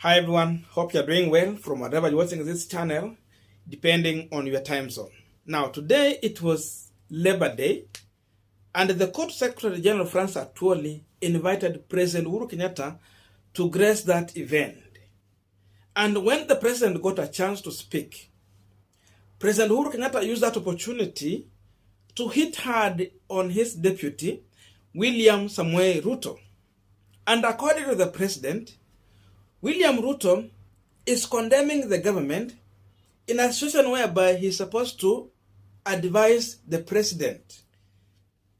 Hi everyone, hope you're doing well from wherever you're watching this channel, depending on your time zone. Now today it was Labor Day, and the Court Secretary General Francis Atwoli invited President Uhuru Kenyatta to grace that event. And when the president got a chance to speak, President Uhuru Kenyatta used that opportunity to hit hard on his deputy, William Samuel Ruto. And according to the president, William Ruto is condemning the government in a situation whereby he's supposed to advise the president.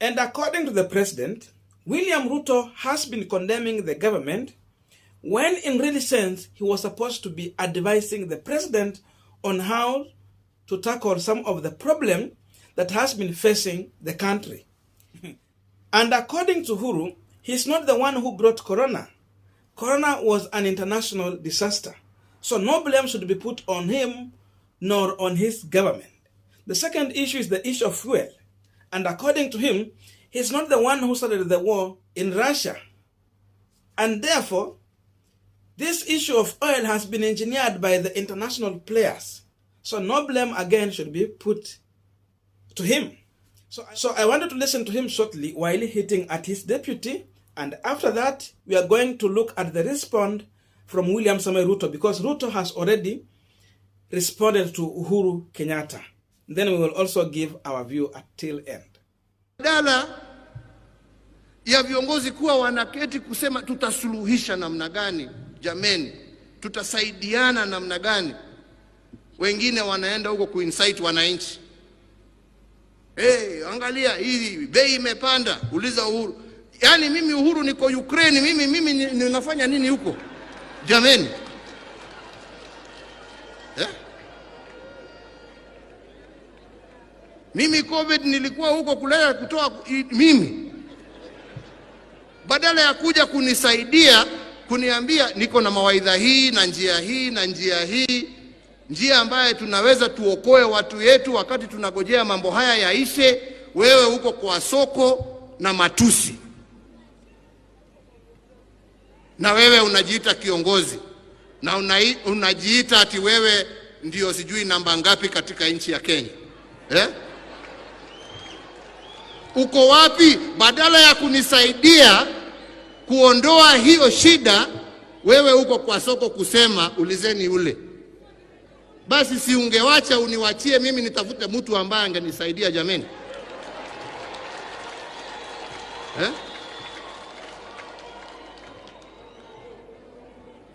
And according to the president, William Ruto has been condemning the government when in real sense he was supposed to be advising the president on how to tackle some of the problem that has been facing the country. And according to Uhuru, he's not the one who brought Corona. Corona was an international disaster. So no blame should be put on him nor on his government. The second issue is the issue of fuel. And according to him, he's not the one who started the war in Russia. And therefore, this issue of oil has been engineered by the international players. So no blame again should be put to him. So I wanted to listen to him shortly while hitting at his deputy. And after that, we are going to look at the response from William Samuel Ruto, because Ruto has already responded to Uhuru Kenyatta. Then we will also give our view until end. Badala ya viongozi kuwa wanaketi kusema tutasuluhisha namna gani, jameni, tutasaidiana namna gani, wengine wanaenda huko kuinsight wananchi. Angalia hii bei imepanda, uliza Uhuru. Yaani mimi Uhuru niko Ukraine, mimi ninafanya nini huko? Jameni. Mimi COVID nilikuwa huko kulea kutoa mimi. Badala ya kuja kunisaidia, kuniambia niko na mawaidha hii na njia hii na njia hii, njia ambaye tunaweza tuokoe watu yetu wakati tunagojea mambo haya yaishe, wewe huko kwa soko na matusi. Na wewe unajiita kiongozi, na unajiita ati wewe ndio sijui namba ngapi katika nchi ya Kenya. Uko wapi? Badala ya kunisaidia kuondoa hiyo shida, wewe uko kwa soko kusema ulizeni ule. Basi si ungewacha uniwachie mimi nitafute mtu ambaye angenisaidia, jameni.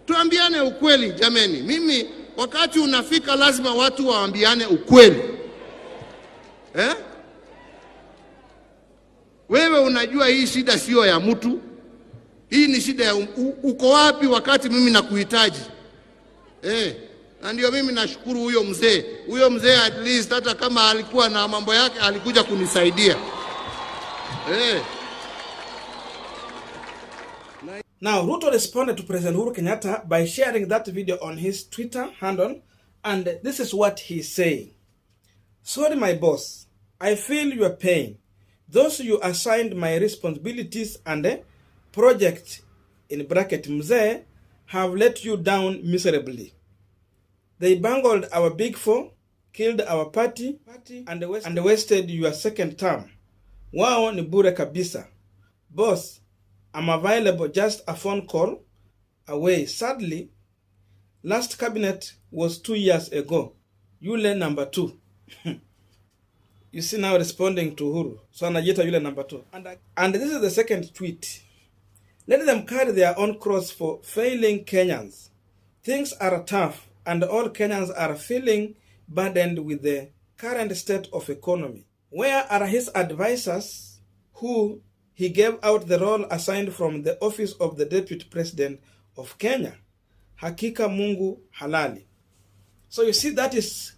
Tuambiane ukweli, jameni. Mimi wakati unafika lazima watu waambiane ukweli. Wewe unajua hii shida sio ya mtu. Hii ni shida ya uko wapi wakati mimi nakuhitaji. Na ndio mimi nashukuru huyo mzee. Huyo mzee at least hata kama alikuwa na mambo yake alikuja kunisaidia. Now, Ruto responded to President Uhuru Kenyatta by sharing that video on his Twitter handle, and this is what he's saying. Sorry, my boss. I feel your pain. Those you assigned my responsibilities and project, in bracket Mzee, have let you down miserably. They bungled our big four, killed our party, and wasted your second term. Wao ni bure kabisa. Boss, I'm available, just a phone call away. Sadly, last cabinet was 2 years ago. Yule number 2. You see now responding to Uhuru. So anajiita yule number 2. And this is the second tweet. Let them carry their own cross for failing Kenyans. Things are tough and all Kenyans are feeling burdened with the current state of economy. Where are his advisors who he gave out the role assigned from the office of the Deputy President of Kenya? Hakika Mungu halali. So you see, that is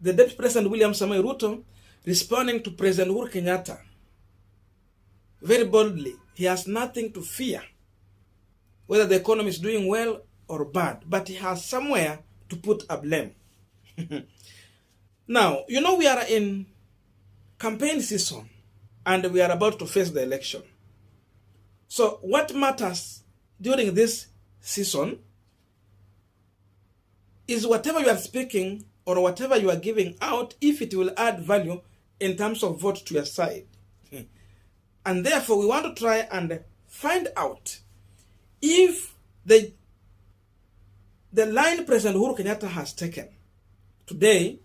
the Deputy President William Samuel Ruto responding to President Uhuru Kenyatta very boldly. He has nothing to fear, whether the economy is doing well or bad, but he has somewhere to put a blame. Now, you know we are in campaign season, and we are about to face the election. So what matters during this season is whatever you are speaking or whatever you are giving out, if it will add value in terms of vote to your side. And therefore, we want to try and find out if the line President Uhuru Kenyatta has taken today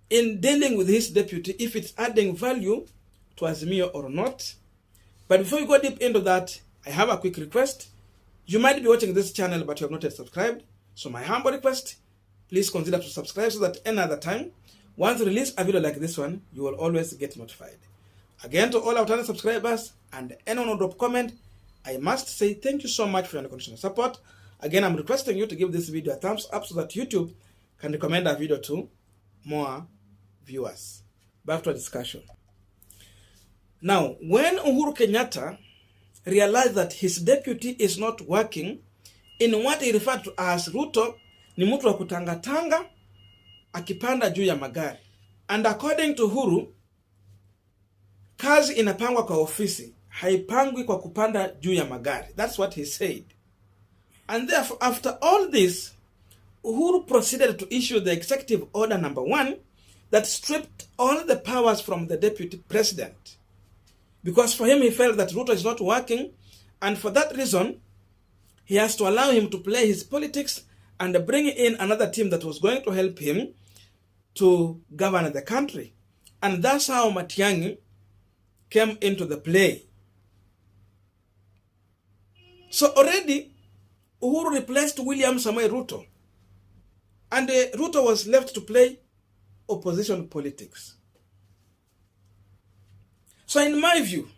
in dealing with his deputy, if it's adding value to Azimio or not. But before we go deep into that, I have a quick request. You might be watching this channel, but you have not yet subscribed. So my humble request, please consider to subscribe so that any other time, once we release a video like this one, you will always get notified. Again, to all our channel subscribers and anyone who drop comment, I must say thank you so much for your unconditional support. Again, I'm requesting you to give this video a thumbs up so that YouTube can recommend our video to more viewers. Back to our discussion. Now, when Uhuru Kenyatta realized that his deputy is not working in what he referred to as Ruto ni mtu wa kutangatanga akipanda juu ya magari. And according to Uhuru, kazi inapangwa kwa ofisi, haipangwi kwa kupanda juu ya magari. That's what he said. And therefore, after all this, Uhuru proceeded to issue the executive order number 1 that stripped all the powers from the deputy president. Because for him, he felt that Ruto is not working, and for that reason, he has to allow him to play his politics and bring in another team that was going to help him to govern the country. And that's how Matiang'i came into the play. So already, Uhuru replaced William Samoei Ruto, and Ruto was left to play opposition politics. So in my view,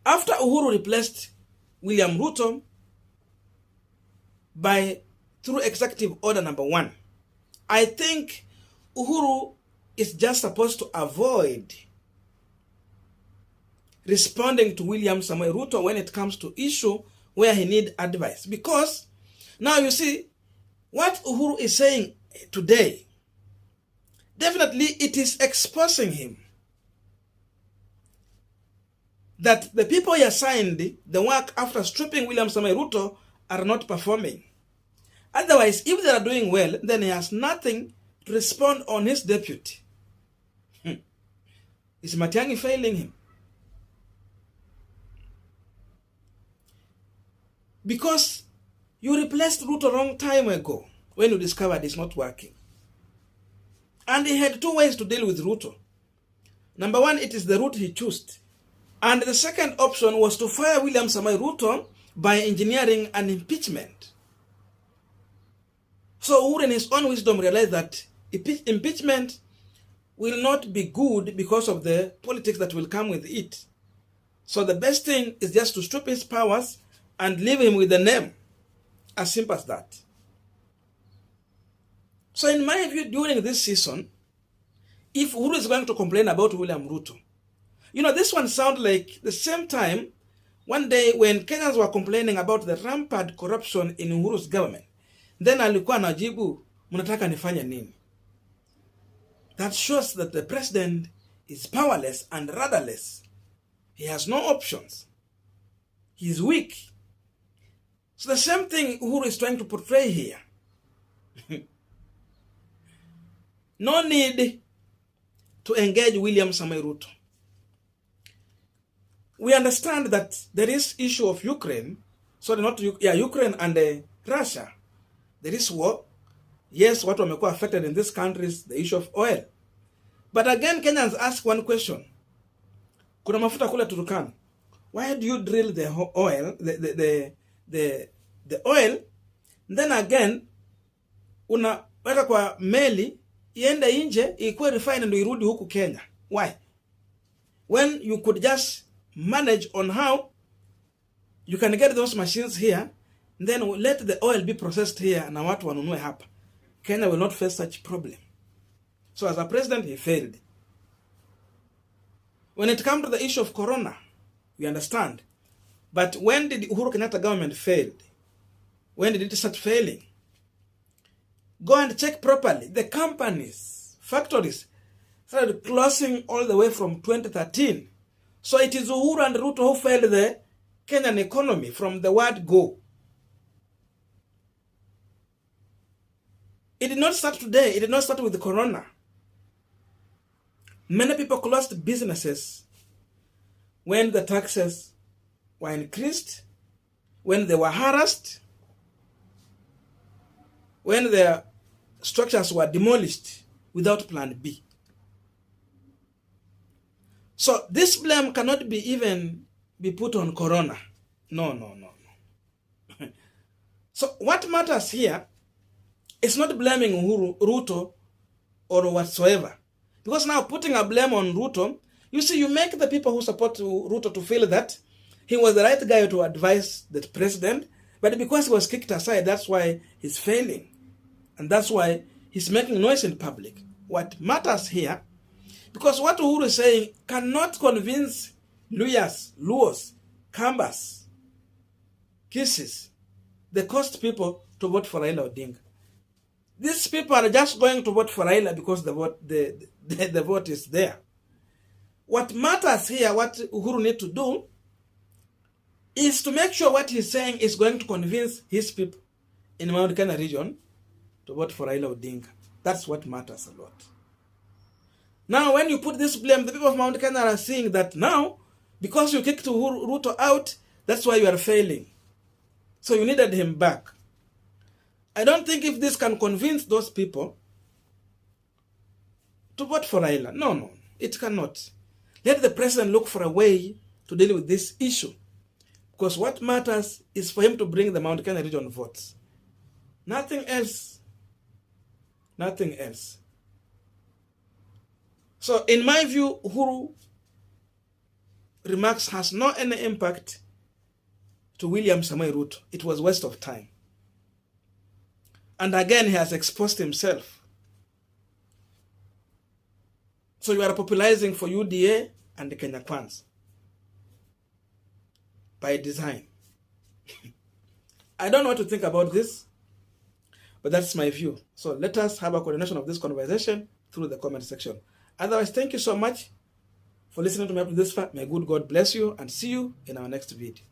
after Uhuru replaced William Ruto through executive order number 1, I think Uhuru is just supposed to avoid responding to William Samoei Ruto when it comes to issue where he need advice. Because now you see, what Uhuru is saying today, definitely it is exposing him that the people he assigned the work after stripping William Samoei Ruto are not performing. Otherwise, if they are doing well, then he has nothing to respond on his deputy. Is Matiang'i failing him? Because you replaced Ruto a long time ago when you discovered it's not working. And he had 2 ways to deal with Ruto. Number 1, it is the route he chose. And the second option was to fire William Samoei Ruto by engineering an impeachment. So Uhuru in his own wisdom realized that impeachment will not be good because of the politics that will come with it. So the best thing is just to strip his powers and leave him with the name. As simple as that. So in my view, during this season, if Uhuru is going to complain about William Ruto, you know, this one sounds like the same time one day when Kenyans were complaining about the rampant corruption in Uhuru's government. Then alikuwa anajibu, mnataka nifanye nini? That shows that the president is powerless and rudderless. He has no options. He is weak. So the same thing Uhuru is trying to portray here. No need to engage William Samoei Ruto. We understand that there is issue of Ukraine, sorry, not Ukraine and Russia. There is war. Yes, what wamekuwa affected in these countries, the issue of oil. But again, Kenyans ask one question. Kuna mafuta kule Turkana. Why do you drill the oil, the oil, then again, unaweka kwa meli, iende nje, ikuwe refined ndio irudi huku Kenya? Why? When you could just manage on how you can get those machines here, then let the oil be processed here na watu wanunue hapa. Kenya will not face such problem. So as a president, he failed. When it comes to the issue of corona, we understand. But when did Uhuru Kenyatta government fail? When did it start failing? Go and check properly. The companies, factories, started closing all the way from 2013. So it is Uhuru and Ruto who failed the Kenyan economy from the word go. It did not start today. It did not start with the corona. Many people closed businesses when the taxes were increased, when they were harassed, when their structures were demolished without plan B. So this blame cannot be even be put on corona. No. So what matters here is not blaming Uhuru, Ruto or whatsoever. Because now putting a blame on Ruto, you see, you make the people who support Ruto to feel that he was the right guy to advise the president, but because he was kicked aside, that's why he's failing. And that's why he's making noise in public. What matters here, because what Uhuru is saying cannot convince Luos, Kambas, Kisses, the coast people to vote for Raila Odinga. These people are just going to vote for Raila because the vote is there. What matters here, what Uhuru need to do, is to make sure what he's saying is going to convince his people in Mount Kenya region to vote for Raila Odinga. That's what matters a lot. Now, when you put this blame, the people of Mount Kenya are seeing that now, because you kicked Uhuru Ruto out, that's why you are failing. So you needed him back. I don't think if this can convince those people to vote for Raila. No, it cannot. Let the president look for a way to deal with this issue. Because what matters is for him to bring the Mount Kenya region votes. Nothing else. Nothing else. So in my view, Uhuru remarks has no any impact to William Samoei Ruto. It was waste of time. And again, he has exposed himself. So you are popularizing for UDA and the Kenyatta'S by design. I don't know what to think about this, but that's my view. So let us have a coordination of this conversation through the comment section. Otherwise, thank you so much for listening to me up to this far. May good God bless you and see you in our next video.